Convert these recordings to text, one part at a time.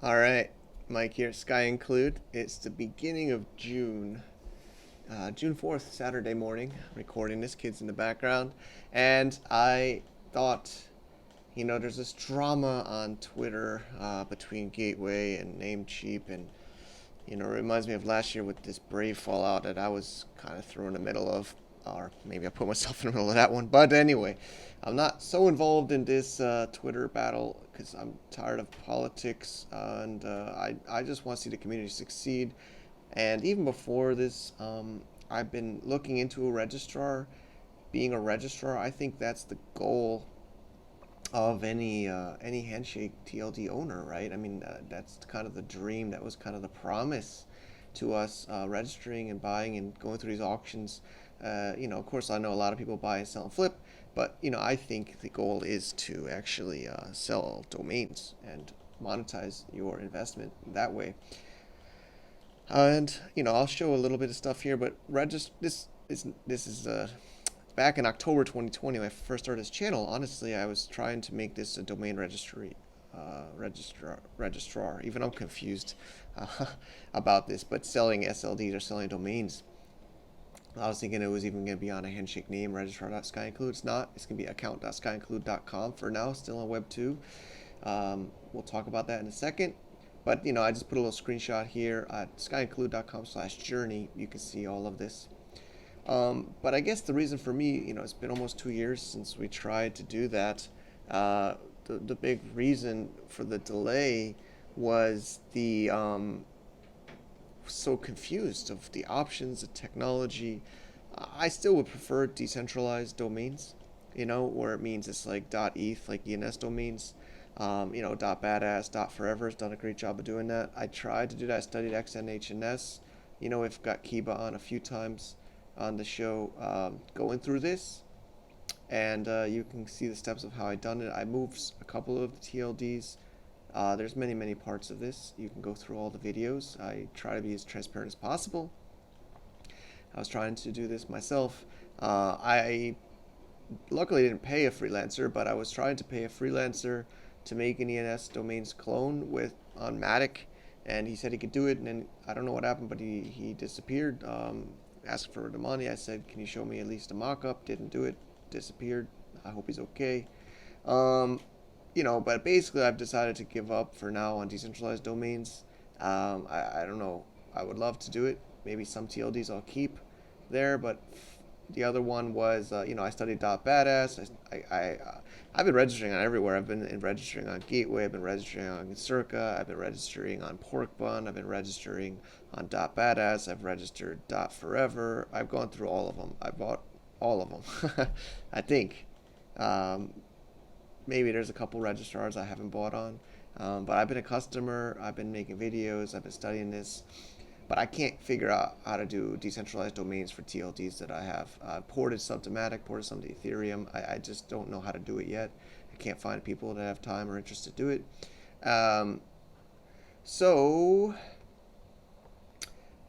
All right, Mike here, Sky Include. It's the beginning of June, June 4th, Saturday morning, recording this. Kids in the background. And I thought, there's this drama on Twitter between Gateway and Namecheap. And, it reminds me of last year with this Brave fallout that I was kind of thrown in the middle of. Or maybe I put myself in the middle of that one. But anyway, I'm not so involved in this Twitter battle because I'm tired of politics, and I just want to see the community succeed. And even before this, I've been looking into a registrar. Being a registrar, I think that's the goal of any handshake TLD owner, right? I mean, that's kind of the dream. That was kind of the promise to us, registering and buying and going through these auctions. Of course, I know a lot of people buy and sell and flip, but I think the goal is to actually sell domains and monetize your investment that way. And I'll show a little bit of stuff here, but this is back in October 2020 when I first started this channel. Honestly, I was trying to make this a domain registrar. Even I'm confused about this, but selling SLDs or selling domains. I was thinking it was even going to be on a handshake name, registrar.skyinclude. It's not. It's going to be account.skyinclude.com for now, still on Web 2. We'll talk about that in a second. But, I just put a little screenshot here at skyinclude.com/journey. You can see all of this. But I guess the reason for me, it's been almost 2 years since we tried to do that. The big reason for the delay was the so confused of the options, the technology. I still would prefer decentralized domains, where it means it's like .eth, like ENS domains. .badass, .forever has done a great job of doing that. I tried to do that. I studied XNHNS. We've got Kiba on a few times on the show, going through this, and you can see the steps of how I done it. I moved a couple of the TLDs. There's many parts of this. You can go through all the videos. I try to be as transparent as possible. I was trying to do this myself. I luckily didn't pay a freelancer, but I was trying to pay a freelancer to make an ENS domains clone on Matic, and he said he could do it, and then I don't know what happened, but he disappeared. Asked for the money. I said, can you show me at least a mock-up? Didn't do it. Disappeared. I hope he's okay. But basically I've decided to give up for now on decentralized domains. I don't know. I would love to do it. Maybe some TLDs I'll keep there, but the other one was, I studied .badass. I've been registering on everywhere. I've been registering on Gateway. I've been registering on Circa. I've been registering on Porkbun. I've been registering on .badass. I've registered .forever. I've gone through all of them. I bought all of them. I think. Maybe there's a couple registrars I haven't bought on. But I've been a customer. I've been making videos. I've been studying this. But I can't figure out how to do decentralized domains for TLDs that I have. Ported some to Matic, ported some to Ethereum. I just don't know how to do it yet. I can't find people that have time or interest to do it. So,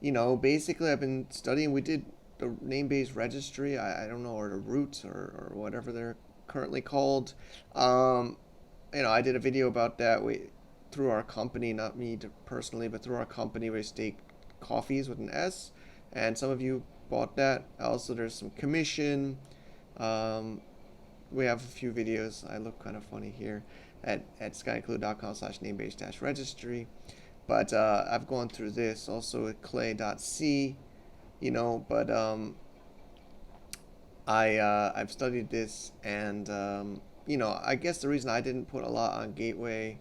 basically I've been studying. We did the name-based registry. I don't know, or the roots or whatever they're currently called. I did a video about that. Through our company, not me personally, but through our company, we stake coffees with an S, and some of you bought that. Also, there's some commission. We have a few videos. I look kind of funny here at skyinclude.com/namebase-registry. But I've gone through this also at clay.c, but I've studied this, and I guess the reason I didn't put a lot on Gateway,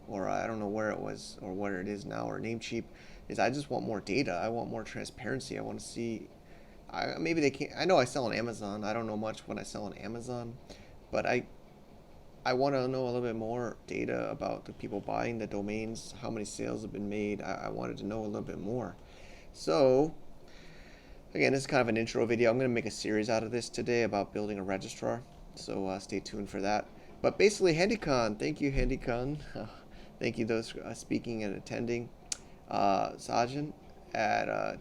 or I don't know where it was or where it is now, or Namecheap, is I just want more data. I want more transparency. I want to see. Maybe they can't. I know I sell on Amazon. I don't know much when I sell on Amazon, but I want to know a little bit more data about the people buying the domains, how many sales have been made. I wanted to know a little bit more. So again, this is kind of an intro video. I'm going to make a series out of this today about building a registrar. So stay tuned for that. But basically, HandyCon. Thank you, HandyCon. Thank you those speaking and attending. Sajin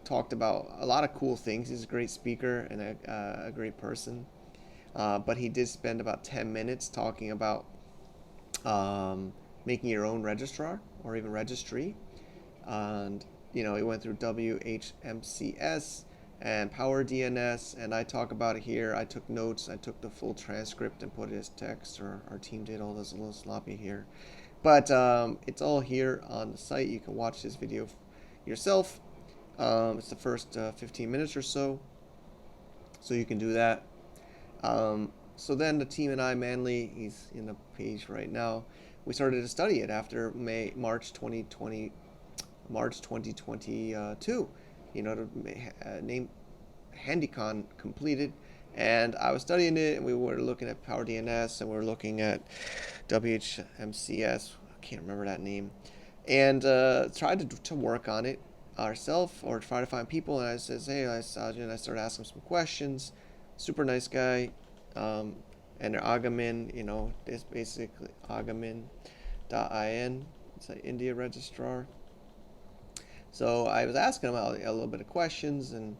talked about a lot of cool things. He's a great speaker and a great person. But he did spend about 10 minutes talking about making your own registrar or even registry. And it went through WHMCS and Power DNS, and I talk about it here. I took notes, I took the full transcript and put it as text, or our team did. All this a little sloppy here, but it's all here on the site. You can watch this video yourself. It's the first 15 minutes or so you can do that. So then the team and I, Manly, he's in the page right now, we started to study it after March 2022, the name HandyCon completed, and I was studying it, and we were looking at Power DNS, and we were looking at WHMCS, I can't remember that name, and tried to work on it ourselves, or try to find people. And I says, hey, Sajin, I started asking some questions. Super nice guy, and they're Agamin, it's basically Agamin.in, it's an India registrar. So I was asking him a little bit of questions, and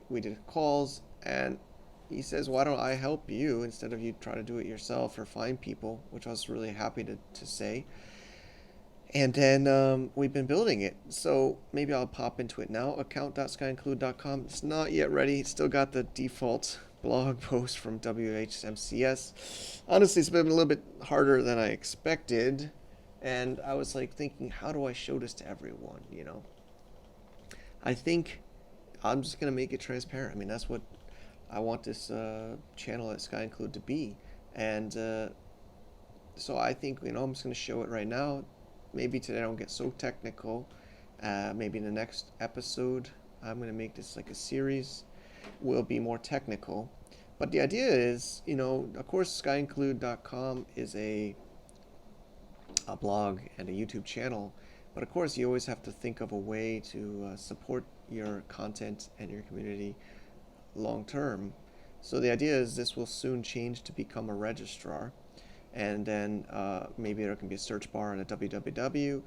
we did calls, and he says, why don't I help you instead of you try to do it yourself or find people, which I was really happy to say. And then we've been building it. So maybe I'll pop into it now. Account.skyinclude.com. It's not yet ready. It's still got the default blog post from WHMCS. Honestly, it's been a little bit harder than I expected. And I was thinking, how do I show this to everyone? I think I'm just going to make it transparent. I mean, that's what I want this channel at Sky Include to be. And so I think, I'm just going to show it right now. Maybe today I don't get so technical. Maybe in the next episode, I'm going to make this like a series, will be more technical. But the idea is, of course, skyinclude.com is a blog and a YouTube channel. But of course, you always have to think of a way to support your content and your community long term. So the idea is this will soon change to become a registrar. And then maybe there can be a search bar and a www,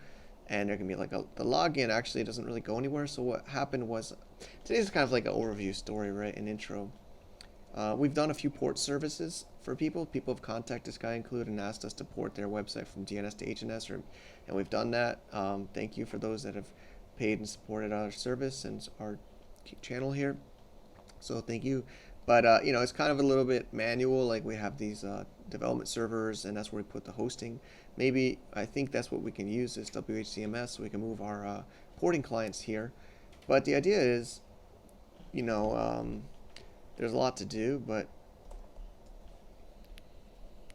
and there can be the login actually doesn't really go anywhere. So what happened was, today's kind of like an overview story, right? An intro. We've done a few port services for people. People have contacted Sky Include and asked us to port their website from DNS to HNS, and we've done that. Thank you for those that have paid and supported our service and our channel here. So thank you. But it's kind of a little bit manual. We have these development servers, and that's where we put the hosting. Maybe I think that's what we can use, this WHCMS, so we can move our porting clients here. But the idea is, there's a lot to do, but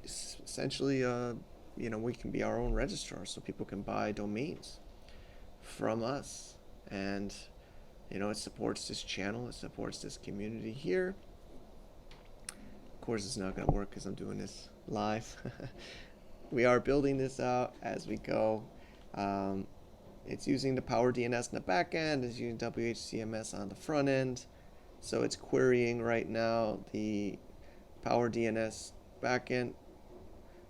essentially, we can be our own registrar, so people can buy domains from us, and it supports this channel, it supports this community here. Of course, it's not going to work because I'm doing this live. We are building this out as we go. It's using the Power DNS in the back end, it's using WHCMS on the front end. So it's querying right now the Power DNS backend.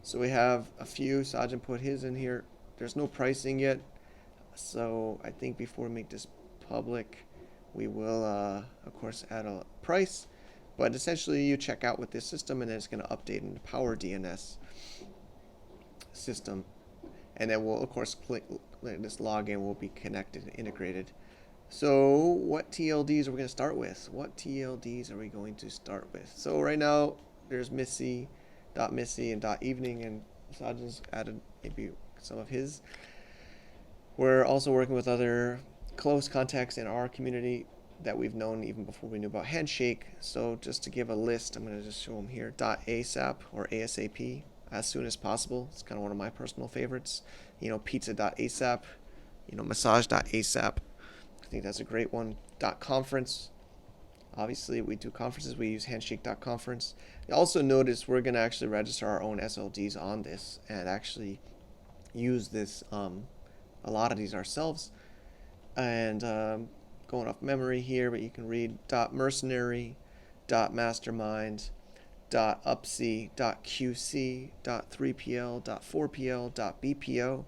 So we have a few. Sajin put his in here. There's no pricing yet. So I think before we make this public, we will, of course, add a price. But essentially, you check out with this system, and then it's going to update in the Power DNS system. And then we'll, of course, click this login will be connected and integrated. So what TLDs are we going to start with? What TLDs are we going to start with? So right now, there's Missy and .evening, and Sajin's added maybe some of his. We're also working with other close contacts in our community that we've known even before we knew about Handshake. So just to give a list, I'm going to just show them here. .asap or ASAP, as soon as possible. It's kind of one of my personal favorites. Pizza.asap, massage.asap. I think that's a great one. .conference. Obviously, we do conferences. We use handshake.conference. Also notice we're going to actually register our own SLDs on this and actually use this, a lot of these ourselves. And going off memory here, but you can read .mercenary, .mastermind, .upsy, .qc, .3pl, .4pl, .bpo.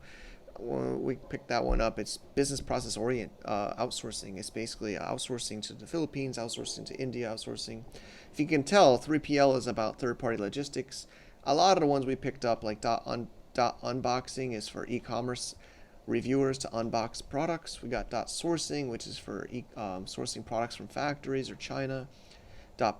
We picked that one up. It's business process outsourcing. It's basically outsourcing to the Philippines, outsourcing to India, outsourcing. If you can tell, 3PL is about third-party logistics. A lot of the ones we picked up, like .unboxing is for e-commerce reviewers to unbox products. We got .sourcing, which is for sourcing products from factories or China.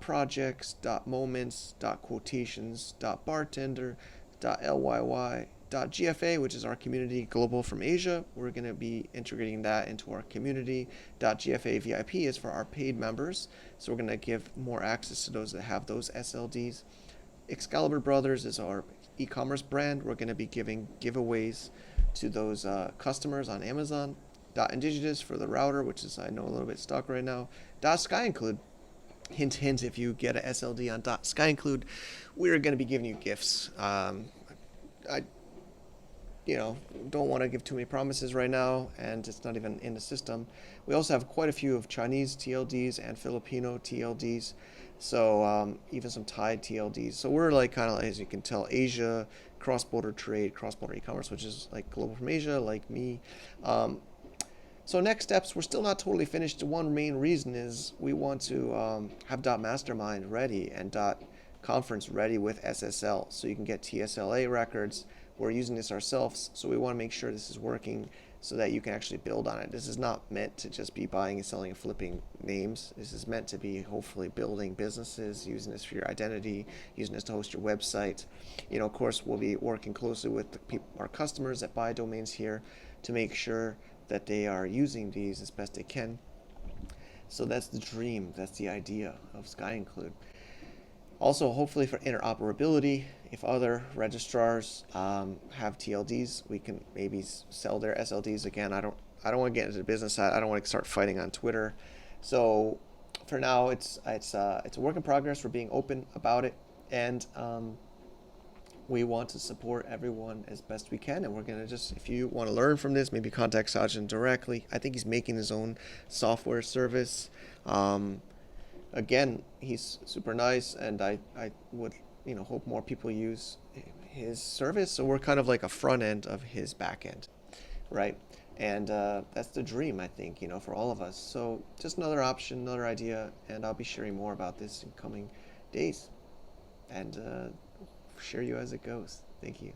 .projects, .moments, .quotations, .bartender, .lyy, .gfa, which is our community global from Asia. We're going to be integrating that into our community. .gfa VIP is for our paid members, so we're going to give more access to those that have those SLDs. Excalibur Brothers is our e-commerce brand. We're going to be giving giveaways to those customers on Amazon. Indigenous for the router, which is, I know, a little bit stuck right now. .skyinclude, hint hint, if you get a SLD on .skyinclude, we're going to be giving you gifts. I don't want to give too many promises right now, and it's not even in the system. We also have quite a few of Chinese TLDs and Filipino TLDs, so even some Thai TLDs. So we're like kind of, as you can tell, Asia, cross-border trade, cross-border e-commerce, which is like global from Asia, like me. So next steps, we're still not totally finished. One main reason is we want to have .mastermind ready and .conference ready with SSL, so you can get TSLA records. We're using this ourselves, so we want to make sure this is working so that you can actually build on it. This is not meant to just be buying and selling and flipping names. This is meant to be hopefully building businesses, using this for your identity, using this to host your website. Of course, we'll be working closely with our customers that buy domains here to make sure that they are using these as best they can. So that's the dream, that's the idea of SkyInclude. Also, hopefully for interoperability, if other registrars have TLDs, we can maybe sell their SLDs. Again, I don't want to get into the business side. I don't want to start fighting on Twitter. So for now, it's a work in progress. We're being open about it, and we want to support everyone as best we can. And we're gonna if you want to learn from this, maybe contact Sajin directly. I think he's making his own software service. Again, he's super nice, and I would hope more people use his service. So we're kind of like a front end of his back end, right? And that's the dream, I think, for all of us. So just another option, another idea, and I'll be sharing more about this in coming days, and share you as it goes. Thank you.